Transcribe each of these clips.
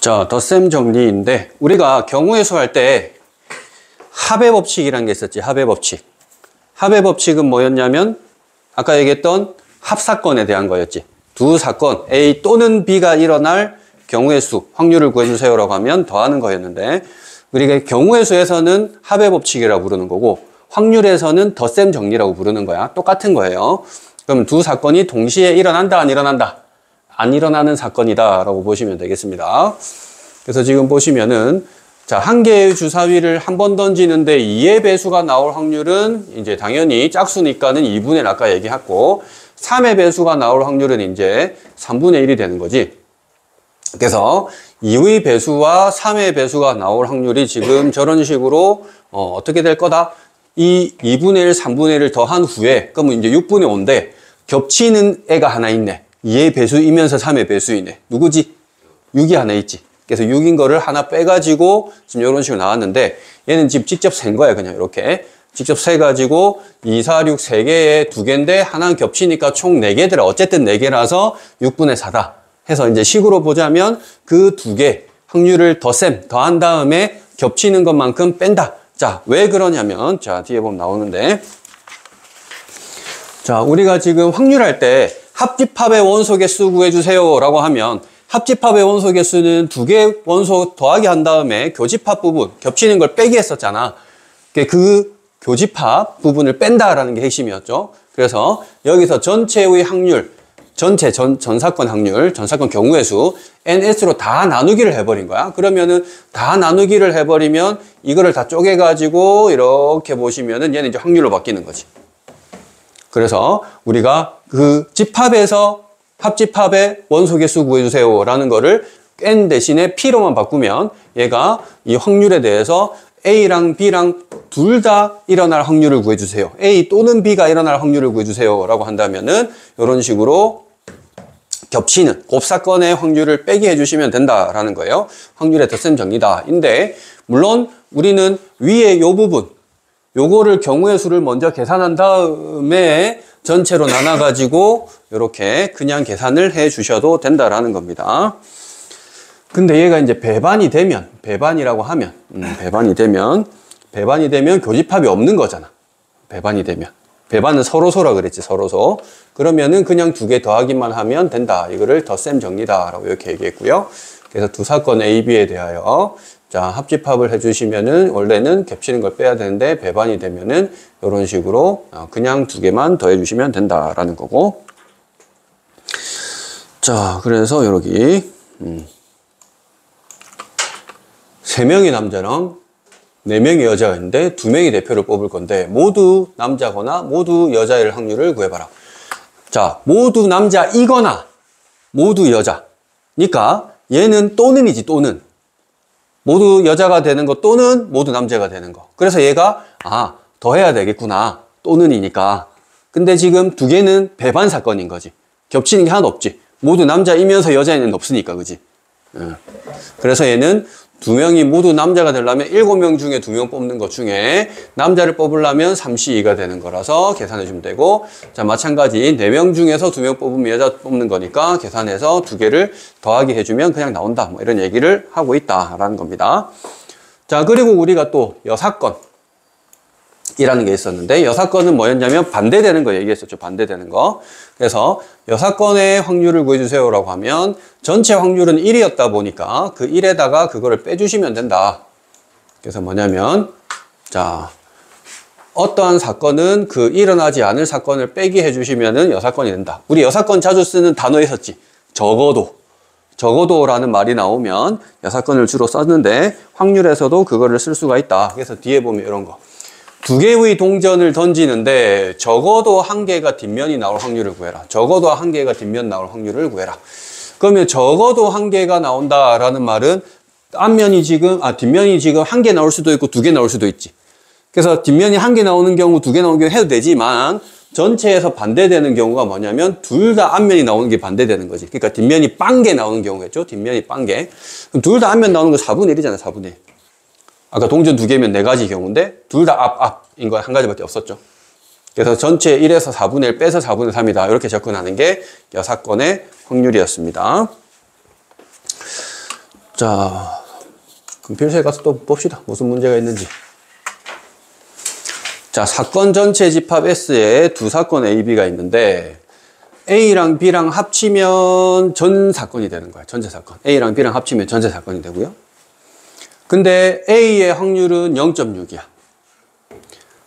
자, 덧셈 정리인데 우리가 경우의 수 할 때 합의 법칙이라는 게 있었지. 합의 법칙. 합의 법칙은 뭐였냐면 아까 얘기했던 합사건에 대한 거였지. 두 사건 A 또는 B가 일어날 경우의 수, 확률을 구해주세요라고 하면 더하는 거였는데 우리가 경우의 수에서는 합의 법칙이라고 부르는 거고 확률에서는 덧셈 정리라고 부르는 거야. 똑같은 거예요. 그럼 두 사건이 동시에 일어난다, 안 일어난다? 안 일어나는 사건이다 라고 보시면 되겠습니다. 그래서 지금 보시면은 자, 한 개의 주사위를 한 번 던지는데 2의 배수가 나올 확률은 이제 당연히 짝수니까는 2분의 1 아까 얘기했고 3의 배수가 나올 확률은 이제 3분의 1이 되는 거지. 그래서 2의 배수와 3의 배수가 나올 확률이 지금 저런 식으로 어떻게 될 거다? 이 2분의 1, 3분의 1을 더한 후에 그러면 이제 6분의 5인데 겹치는 애가 하나 있네. 2의 배수이면서 3의 배수이네. 누구지? 6이 하나 있지. 그래서 6인 거를 하나 빼가지고 지금 이런 식으로 나왔는데 얘는 지금 직접 센 거야. 그냥 이렇게. 직접 세가지고 2, 4, 6, 3개에 2개인데 하나는 겹치니까 총 4개더라. 어쨌든 4개라서 6분의 4다. 해서 이제 식으로 보자면 그 2개 확률을 더한 다음에 겹치는 것만큼 뺀다. 자, 왜 그러냐면 자, 뒤에 보면 나오는데 자, 우리가 지금 확률할 때 합집합의 원소 개수 구해주세요 라고 하면 합집합의 원소 개수는 2개 원소 더하기 한 다음에 교집합 부분, 겹치는 걸 빼기 했었잖아. 그 교집합 부분을 뺀다라는 게 핵심이었죠. 그래서 여기서 전체의 확률, 전체 전사건 확률, 전사건 경우의 수 NS로 다 나누기를 해버린 거야. 그러면은 다 나누기를 해버리면 이거를 다 쪼개가지고 이렇게 보시면은 얘는 이제 확률로 바뀌는 거지. 그래서 우리가 그 집합에서 합집합의 원소 개수 구해주세요 라는 거를 N 대신에 P로만 바꾸면 얘가 이 확률에 대해서 A랑 B랑 둘 다 일어날 확률을 구해주세요. A 또는 B가 일어날 확률을 구해주세요 라고 한다면은 이런 식으로 겹치는 곱사건의 확률을 빼기 해주시면 된다라는 거예요. 확률의 덧셈 정리다. 인데 물론 우리는 위에 요 부분 요거를 경우의 수를 먼저 계산한 다음에 전체로 나눠가지고 이렇게 그냥 계산을 해 주셔도 된다라는 겁니다. 근데 얘가 이제 배반이 되면, 배반이라고 하면, 배반이 되면 교집합이 없는 거잖아. 배반이 되면. 배반은 서로소라 그랬지, 서로소. 그러면은 그냥 2개 더하기만 하면 된다. 이거를 덧셈 정리다라고 이렇게 얘기했고요. 그래서 두 사건 A, B에 대하여 자, 합집합을 해주시면은 원래는 겹치는 걸 빼야 되는데 배반이 되면은 이런 식으로 그냥 2개만 더해주시면 된다라는 거고. 자, 그래서 여기 3명의 남자랑 4명의 여자가 있는데 2명이 대표를 뽑을 건데 모두 남자거나 모두 여자일 확률을 구해봐라. 자, 모두 남자이거나 모두 여자니까 얘는 또는이지, 또는. 모두 여자가 되는 거 또는 모두 남자가 되는 거. 그래서 얘가 더해야 되겠구나. 또는이니까. 근데 지금 2개는 배반 사건인 거지. 겹치는 게 하나도 없지. 모두 남자이면서 여자에는 없으니까, 그지? 그래서 얘는 2명이 모두 남자가 되려면 7명 중에 2명 뽑는 것 중에 남자를 뽑으려면 3C2가 되는 거라서 계산해 주면 되고, 자, 마찬가지 4명 중에서 2명 뽑으면 여자 뽑는 거니까 계산해서 2개를 더하기 해주면 그냥 나온다. 뭐 이런 얘기를 하고 있다라는 겁니다. 자, 그리고 우리가 또 여사건이라는 게 있었는데, 여사건은 뭐였냐면 반대되는 거 얘기했었죠. 반대되는 거. 그래서 여사건의 확률을 구해주세요라고 하면 전체 확률은 1이었다 보니까 그 1에다가 그거를 빼주시면 된다. 그래서 뭐냐면 자, 어떠한 사건은 그 일어나지 않을 사건을 빼기 해주시면은 여사건이 된다. 우리 여사건 자주 쓰는 단어 있었지. 적어도라는 말이 나오면 여사건을 주로 썼는데 확률에서도 그거를 쓸 수가 있다. 그래서 뒤에 보면 이런 거. 2개의 동전을 던지는데 적어도 1개가 뒷면이 나올 확률을 구해라. 적어도 1개가 뒷면 나올 확률을 구해라. 그러면 적어도 1개가 나온다라는 말은 뒷면이 지금 1개 나올 수도 있고 2개 나올 수도 있지. 그래서 뒷면이 1개 나오는 경우, 2개 나오는 경우 해도 되지만 전체에서 반대되는 경우가 뭐냐면 둘 다 앞면이 나오는 게 반대되는 거지. 그러니까 뒷면이 빵개 나오는 경우겠죠. 뒷면이 빵개. 그럼 둘 다 앞면 나오는 거 4분의 1이잖아. 4분의 1. 아까 동전 2개면 4가지 경우인데 둘 다 앞인 거 1가지밖에 없었죠. 그래서 전체 1에서 4분의 1 빼서 4분의 3이다. 이렇게 접근하는 게 여사건의 확률이었습니다. 자, 금필서에 가서 또 봅시다. 무슨 문제가 있는지. 자, 사건 전체 집합 S에 두 사건 A, B가 있는데 A랑 B랑 합치면 전 사건이 되는 거야. 전체 사건. A랑 B랑 합치면 전체 사건이 되고요. 근데 A의 확률은 0.6이야.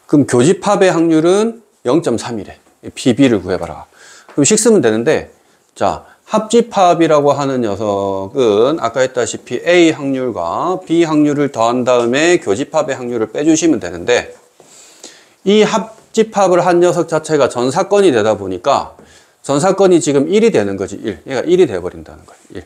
그럼 교집합의 확률은 0.3이래. PB를 구해봐라. 그럼 식 쓰면 되는데, 자, 합집합이라고 하는 녀석은 아까 했다시피 A 확률과 B 확률을 더한 다음에 교집합의 확률을 빼주시면 되는데, 이 합집합을 한 녀석 자체가 전 사건이 되다 보니까 전 사건이 지금 1이 되는 거지. 1. 얘가 1이 돼버린다는 거야. 1.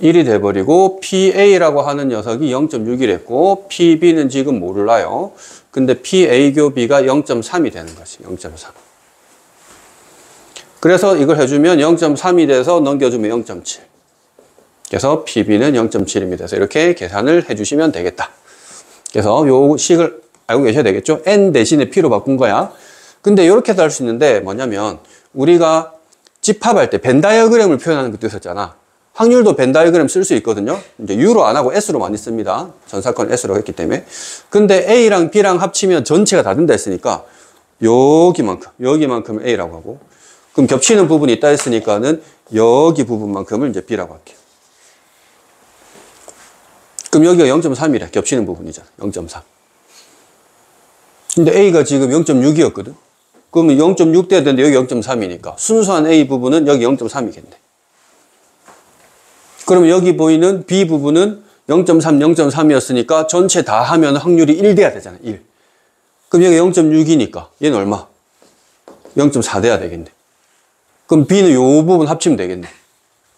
1이 돼버리고 PA라고 하는 녀석이 0.6이랬고 PB는 지금 몰라요. 근데 PA 교 B가 0.3이 되는 거지. 0.3. 그래서 이걸 해주면 0.3이 돼서 넘겨주면 0.7. 그래서 PB는 0.7입니다. 그래서 이렇게 계산을 해주시면 되겠다. 그래서 요 식을 알고 계셔야 되겠죠? N 대신에 P로 바꾼 거야. 근데 이렇게도 할 수 있는데 뭐냐면 우리가 집합할 때 벤 다이어그램을 표현하는 것도 있었잖아. 확률도 벤 다이어그램 쓸 수 있거든요. 이제 U로 안 하고 S로 많이 씁니다. 전 사건 S로 했기 때문에. 근데 A랑 B랑 합치면 전체가 다 된다 했으니까 여기만큼 A라고 하고 그럼 겹치는 부분이 있다 했으니까는 여기 부분만큼을 이제 B라고 할게요. 그럼 여기가 0.3이래. 겹치는 부분이잖아. 0.3. 근데 A가 지금 0.6이었거든. 그러면 0.6 돼야 되는데 여기 0.3이니까 순수한 A 부분은 여기 0.3이겠네. 그러면 여기 보이는 B 부분은 0.3, 0.3이었으니까 전체 다 하면 확률이 1 돼야 되잖아. 1. 그럼 여기 0.6이니까 얘는 얼마? 0.4 돼야 되겠네. 그럼 B는 이 부분 합치면 되겠네.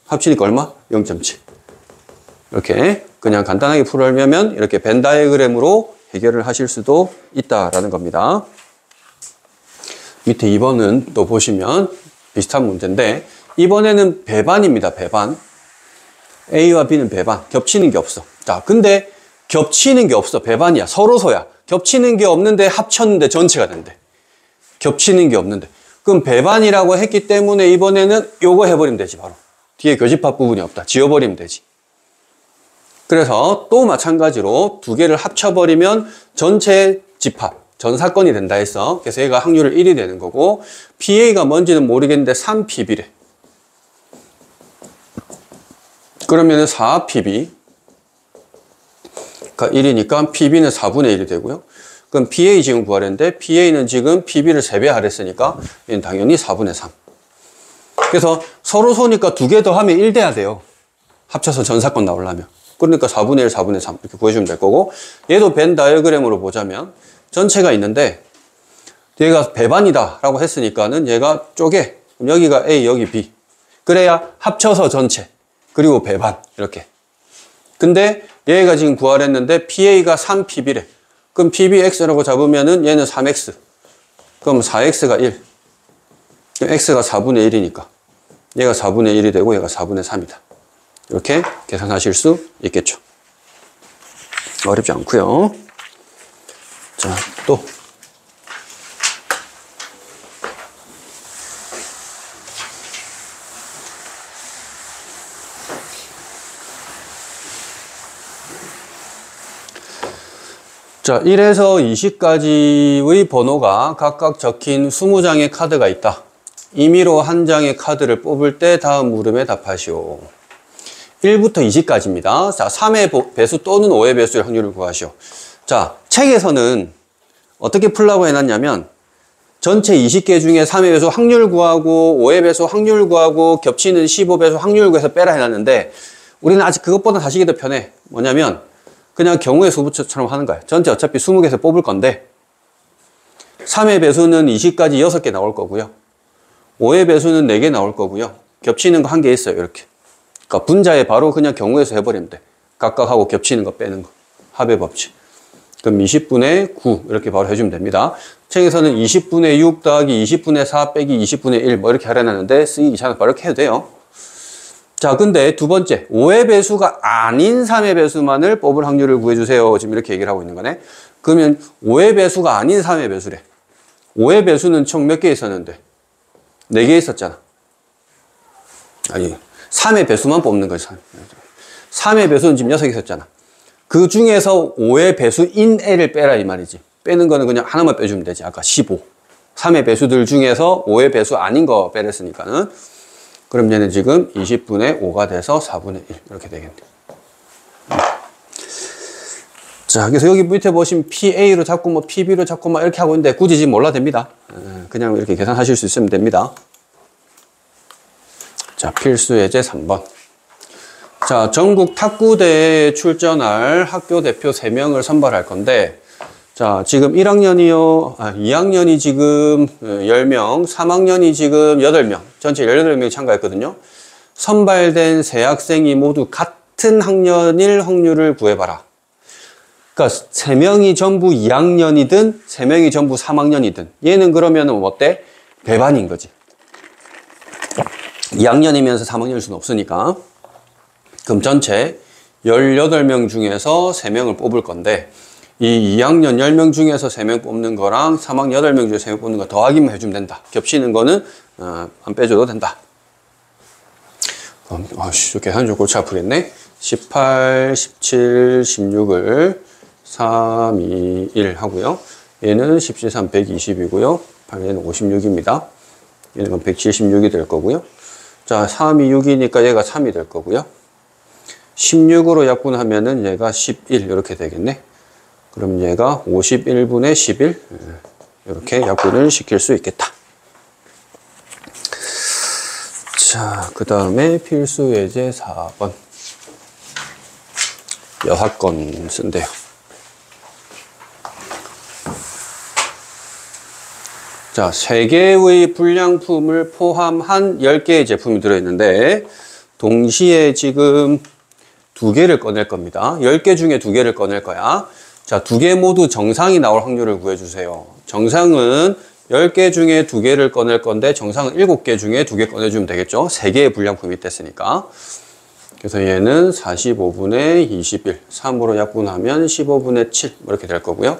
합치니까 얼마? 0.7. 이렇게 그냥 간단하게 풀어내면 이렇게 벤 다이어그램으로 해결을 하실 수도 있다라는 겁니다. 밑에 2번은 또 보시면 비슷한 문제인데 이번에는 배반입니다. 배반. A와 B는 배반. 겹치는 게 없어. 자, 근데 겹치는 게 없어. 배반이야. 서로서야. 겹치는 게 없는데 합쳤는데 전체가 된대. 겹치는 게 없는데. 그럼 배반이라고 했기 때문에 이번에는 요거 해버리면 되지 바로. 뒤에 교집합 부분이 없다. 지워버리면 되지. 그래서 또 마찬가지로 두 개를 합쳐버리면 전체 집합, 전 사건이 된다 했어. 그래서 얘가 확률을 1이 되는 거고 PA가 뭔지는 모르겠는데 3PB래. 그러면 4PB가 1이니까 PB는 4분의 1이 되고요. 그럼 PA 지금 구하랬는데 PA는 지금 PB를 3배 하랬으니까 얘는 당연히 4분의 3. 그래서 서로 소니까 두 개 더 하면 1 돼야 돼요. 합쳐서 전 사건 나오려면. 그러니까 4분의 1, 4분의 3 이렇게 구해주면 될 거고 얘도 벤 다이어그램으로 보자면 전체가 있는데 얘가 배반이다 라고 했으니까는 얘가 쪼개. 그럼 여기가 A, 여기 B. 그래야 합쳐서 전체. 그리고 배반. 이렇게. 근데 얘가 지금 구하랬는데 PA가 3PB래. 그럼 PBX라고 잡으면은 얘는 3X. 그럼 4X가 1. 그럼 X가 4분의 1이니까. 얘가 4분의 1이 되고 얘가 4분의 3이다. 이렇게 계산하실 수 있겠죠. 어렵지 않고요. 자, 또. 자, 1에서 20까지의 번호가 각각 적힌 20장의 카드가 있다. 임의로 한 장의 카드를 뽑을 때 다음 물음에 답하시오. 1부터 20까지입니다. 자, 3의 배수 또는 5의 배수의 확률을 구하시오. 자, 책에서는 어떻게 풀라고 해놨냐면 전체 20개 중에 3의 배수 확률 구하고 5의 배수 확률 구하고 겹치는 15배수 확률 구해서 빼라 해놨는데 우리는 아직 그것보다 하시기 더 편해. 뭐냐면 그냥 경우의 수부처럼 하는 거야. 전체 어차피 20개에서 뽑을 건데 3의 배수는 20까지 6개 나올 거고요. 5의 배수는 4개 나올 거고요. 겹치는 거 1개 있어요. 이렇게. 그러니까 분자에 바로 그냥 경우에서 해버리면 돼. 각각 하고 겹치는 거 빼는 거. 합의 법칙. 그럼 20분의 9 이렇게 바로 해주면 됩니다. 책에서는 20분의 6 더하기 20분의 4 빼기 20분의 1 뭐 이렇게 하려놨는데 쓰기 귀찮아서 바로 이렇게 해도 돼요. 자, 근데 두 번째 5의 배수가 아닌 3의 배수만을 뽑을 확률을 구해주세요. 지금 이렇게 얘기를 하고 있는 거네. 그러면 5의 배수가 아닌 3의 배수래. 5의 배수는 총 몇 개 있었는데 4개 있었잖아. 아니 3의 배수만 뽑는 거지. 3의 배수는 지금 6개 있었잖아. 그 중에서 5의 배수인 L을 빼라 이 말이지. 빼는 거는 그냥 하나만 빼주면 되지. 아까 15. 3의 배수들 중에서 5의 배수 아닌 거 빼랬으니까는. 그럼 얘는 지금 20분의 5가 돼서 4분의 1 이렇게 되겠네. 자, 그래서 여기 밑에 보시면 PA로 잡고 뭐 PB로 잡고 막 이렇게 하고 있는데 굳이 지금 몰라도 됩니다. 그냥 이렇게 계산하실 수 있으면 됩니다. 자, 필수 예제 3번. 자, 전국 탁구대회에 출전할 학교 대표 3명을 선발할 건데, 자, 지금 2학년이 지금 10명, 3학년이 지금 8명, 전체 18명이 참가했거든요. 선발된 세 학생이 모두 같은 학년일 확률을 구해봐라. 그러니까 3명이 전부 2학년이든 3명이 전부 3학년이든 얘는 그러면은 어때? 배반인 거지. 2학년이면서 3학년일 수는 없으니까. 그럼 전체 18명 중에서 3명을 뽑을 건데 이 2학년 10명 중에서 3명 뽑는 거랑 3학년 8명 중에서 3명 뽑는 거 더하기만 해주면 된다. 겹치는 거는 안 빼줘도 된다. 계산 좀 골치 아프겠네. 18, 17, 16을 3, 2, 1 하고요. 얘는 17, 3, 120이고요. 얘는 56입니다. 얘는 176이 될 거고요. 자, 3이 6이니까 얘가 3이 될 거고요. 16으로 약분하면은 얘가 11 이렇게 되겠네. 그럼 얘가 51분의 11 이렇게 약분을 시킬 수 있겠다. 자, 그 다음에 필수 예제 4번. 6건 쓴대요. 자, 3개의 불량품을 포함한 10개의 제품이 들어있는데 동시에 지금 2개를 꺼낼 겁니다. 10개 중에 2개를 꺼낼 거야. 자, 2개 모두 정상이 나올 확률을 구해주세요. 정상은 10개 중에 2개를 꺼낼 건데 정상은 7개 중에 2개 꺼내주면 되겠죠. 3개의 불량품이 됐으니까. 그래서 얘는 45분의 21, 3으로 약분하면 15분의 7 이렇게 될 거고요.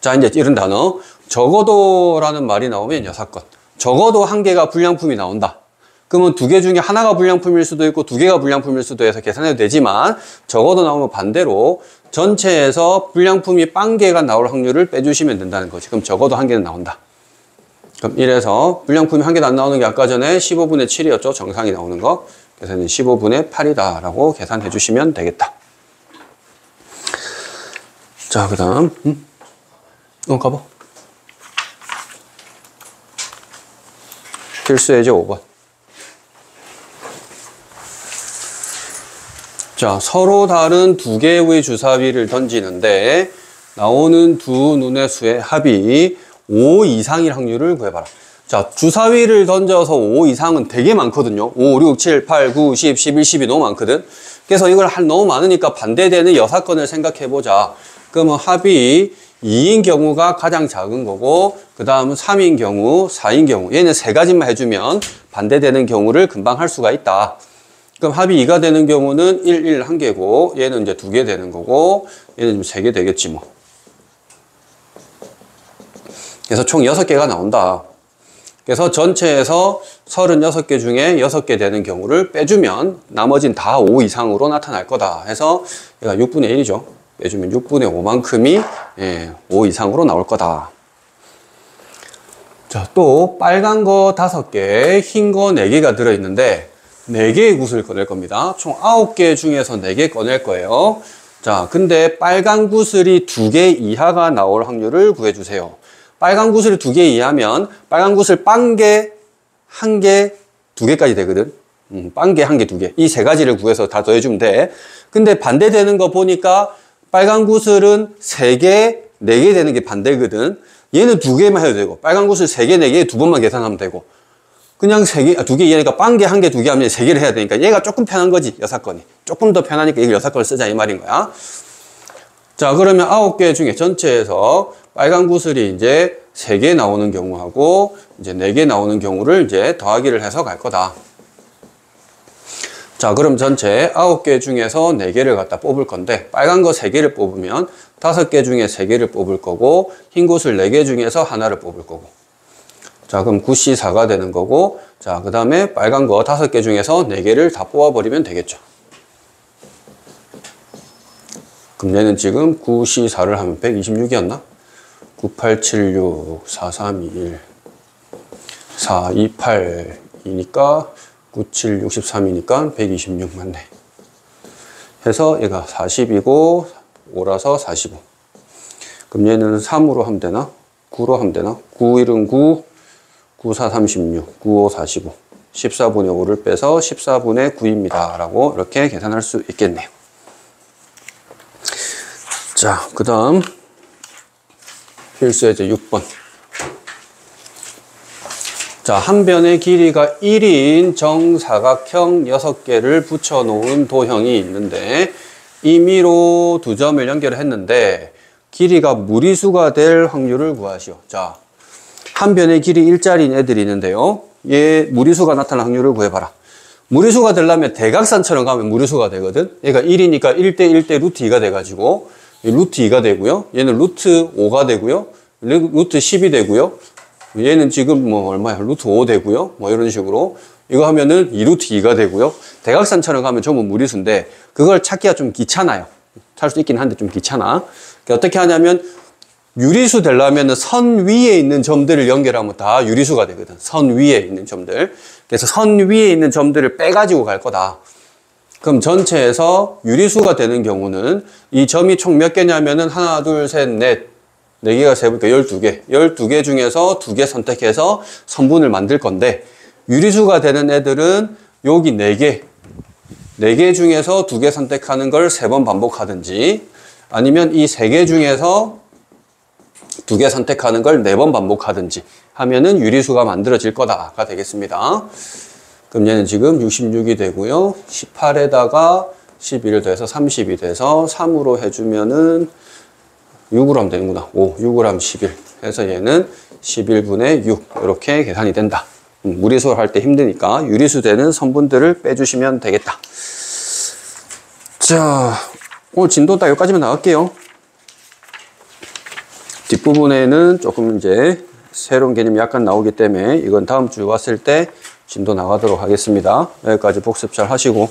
자, 이제 이런 단어. 적어도라는 말이 나오면 6건. 적어도 1개가 불량품이 나온다. 그러면 2개 중에 하나가 불량품일 수도 있고 2개가 불량품일 수도 해서 계산해도 되지만 적어도 나오면 반대로 전체에서 불량품이 0개가 나올 확률을 빼주시면 된다는 거지. 그럼 적어도 1개는 나온다. 그럼 이래서 불량품이 1개도 안 나오는 게 아까 전에 15분의 7이었죠. 정상이 나오는 거. 그래서 15분의 8이다 라고 계산해 주시면 되겠다. 자, 그 다음 가봐. 필수 예제 5번. 자, 서로 다른 2개의 주사위를 던지는데 나오는 두 눈의 수의 합이 5 이상일 확률을 구해봐라. 자, 주사위를 던져서 5 이상은 되게 많거든요. 5, 6, 7, 8, 9, 10, 11, 12 너무 많거든. 그래서 이걸 너무 많으니까 반대되는 6건을 생각해보자. 그러면 합이 2인 경우가 가장 작은 거고 그 다음은 3인 경우, 4인 경우 얘는 3가지만 해주면 반대되는 경우를 금방 할 수가 있다. 그럼 합이 2가 되는 경우는 1, 1, 1개고 얘는 이제 2개 되는 거고 얘는 좀 3개 되겠지 뭐. 그래서 총 6개가 나온다. 그래서 전체에서 36개 중에 6개 되는 경우를 빼주면 나머진 다 5 이상으로 나타날 거다 해서 얘가 6분의 1이죠. 빼주면 6분의 5만큼이 5 이상으로 나올 거다. 자, 또 빨간 거 5개, 흰 거 4개가 들어있는데 4개의 구슬을 꺼낼 겁니다. 총 9개 중에서 4개 꺼낼 거예요. 자, 근데 빨간 구슬이 2개 이하가 나올 확률을 구해주세요. 빨간 구슬이 2개 이하면 빨간 구슬 빵개, 1개, 2개까지 되거든. 빵개, 1개, 2개. 이 3가지를 구해서 다 더해주면 돼. 근데 반대되는 거 보니까 빨간 구슬은 3개, 4개 되는 게 반대거든. 얘는 2개만 해도 되고 빨간 구슬 3개, 4개 2번만 계산하면 되고 그냥 2개 이하니까 빵개, 1개, 2개 하면 3개를 해야 되니까 얘가 조금 편한 거지. 6건이. 조금 더 편하니까 이걸 6건을 쓰자 이 말인 거야. 자, 그러면 9개 중에 전체에서 빨간 구슬이 이제 3개 나오는 경우하고 이제 4개 나오는 경우를 이제 더하기를 해서 갈 거다. 자, 그럼 전체 9개 중에서 4개를 갖다 뽑을 건데 빨간 거 3개를 뽑으면 5개 중에 3개를 뽑을 거고 흰 구슬 4개 중에서 하나를 뽑을 거고. 자, 그럼 9C4가 되는 거고 자, 그 다음에 빨간 거 5개 중에서 4개를 다 뽑아버리면 되겠죠. 그럼 얘는 지금 9C4를 하면 126이었나? 9876, 4321, 428이니까 9763이니까 126 맞네. 해서 얘가 40이고 5라서 45. 그럼 얘는 3으로 하면 되나? 9로 하면 되나? 9, 1은 9, 9, 4, 36, 9, 5, 45. 14분의 5를 빼서 14분의 9입니다. 라고 이렇게 계산할 수 있겠네요. 자, 그 다음 필수예제 6번. 자, 한 변의 길이가 1인 정사각형 6개를 붙여놓은 도형이 있는데 임의로 두 점을 연결했는데 길이가 무리수가 될 확률을 구하시오. 자, 한 변의 길이 1짜리인 애들이 있는데요. 얘 무리수가 나타날 확률을 구해봐라. 무리수가 되려면 대각선처럼 가면 무리수가 되거든. 얘가 1이니까 1대 1대 루트 2가 돼가지고 루트 2가 되고요. 얘는 루트 5가 되고요. 루트 10이 되고요. 얘는 지금 뭐 얼마야? 루트 5 되고요. 뭐 이런 식으로. 이거 하면은 2루트 2가 되고요. 대각선처럼 가면 전부 무리수인데 그걸 찾기가 좀 귀찮아요. 찾을 수 있긴 한데 좀 귀찮아. 어떻게 하냐면 유리수 되려면 선 위에 있는 점들을 연결하면 다 유리수가 되거든. 선 위에 있는 점들. 그래서 선 위에 있는 점들을 빼가지고 갈 거다. 그럼 전체에서 유리수가 되는 경우는 이 점이 총 몇 개냐면은 하나, 둘, 셋, 넷. 4개가 세보니까 12개. 12개 중에서 2개 선택해서 선분을 만들 건데 유리수가 되는 애들은 여기 4개. 4개 중에서 2개 선택하는 걸 3번 반복하든지 아니면 이 3개 중에서 2개 선택하는 걸 4번 반복하든지 하면은 유리수가 만들어질 거다가 되겠습니다. 그럼 얘는 지금 66이 되고요. 18에다가 11을 더해서 30이 돼서 3으로 해주면은 6으로 하면 되는구나. 5, 6으로 하면 11. 해서 얘는 11분의 6. 이렇게 계산이 된다. 무리수를 할 때 힘드니까 유리수 되는 선분들을 빼주시면 되겠다. 자, 오늘 진도 딱 여기까지만 나갈게요. 뒷부분에는 조금 이제 새로운 개념이 약간 나오기 때문에 이건 다음 주 왔을 때 진도 나가도록 하겠습니다. 여기까지 복습 잘 하시고